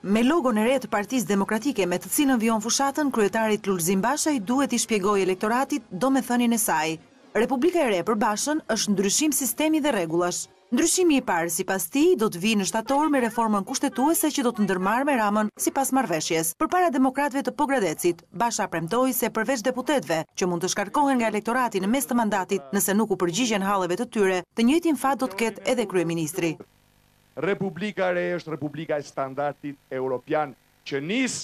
Me logon e re të Partisë Demokratike me të cilën vijon fushatën, kryetarit Lulzim Bashaj duhet i shpjegojë elektoratit domethënien e saj. Republika e re për Bashën është ndryshim sistemi dhe rregullash. Ndryshimi i parë sipas tij do të vijë në shtator me reformën kushtetuese që do të ndërmarrë me Ramën sipas marrëveshjes. Përpara demokratëve të Pogradecit, Basha premtoi se përveç deputetëve që mund të shkarkohen nga elektorati në mes të mandatit nëse nuk u përgjigjen halleve të tyre, të njëjtin fat do të ketë edhe kryeministri. Republika e re është Republika e standardit europian që nis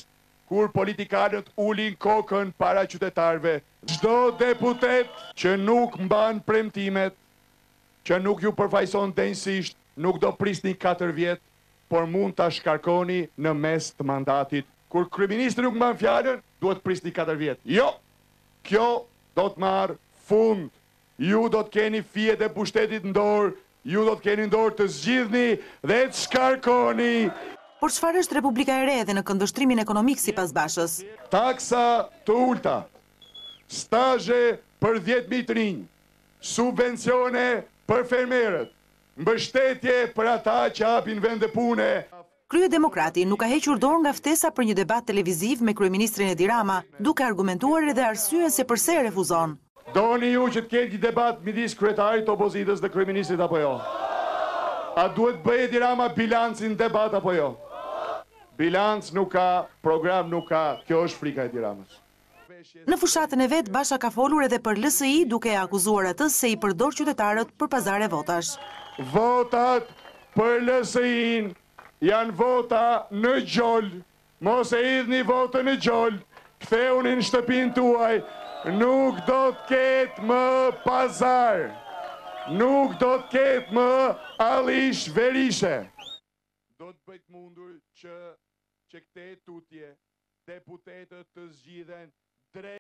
kur politikanët ulin kokën para qytetarëve. Çdo deputet që nuk mban premtimet, që nuk ju përfaqëson denjësisht, nuk do prisni 4 vjet, por mund ta shkarkoni në mes të mandatit. Kur kryeministri nuk mban fjalën, duhet prisni 4 vjet. Jo, kjo do të marr fund. Ju do të keni fijet e pushtetit në dorë. Ju do të keni dorë të zgjidhni dhe të shkarkoni. Por çfarë është Republika e re edhe në këndvështrimin ekonomik sipas Bashës? Taksa të ulta, stazhe për 10.000 të rinj, subvencione për fermerët, mbështetje për ata që hapin vende pune. Kryedemokrati nuk ka hequr dorë nga ftesa për një debat televiziv me kryeministrin Edi Rama, duke argumentuar edhe arsyen se pse refuzon. Doni ju që të ketë një debat midis kryetarit të opozitës dhe kryeministrit apo jo? A duhet bëjë Edi Rama bilancin debat apo jo? Bilanc nuk ka, program nuk ka, kjo është frika e Edi Ramës. Në fushatën e vet, Basha ka folur edhe për LSI duke akuzuar atë se i përdor qytetarët për pazare votash. Votat për LSI-n janë vota në gjol, mos e idhni votën në gjol, ktheuni në shtëpinë tuaj. Nuk do të ketë më pazar, nuk do të ketë më alish verishe. Do të bëjt mundur që këte tutje deputetët të zgjidhen drejt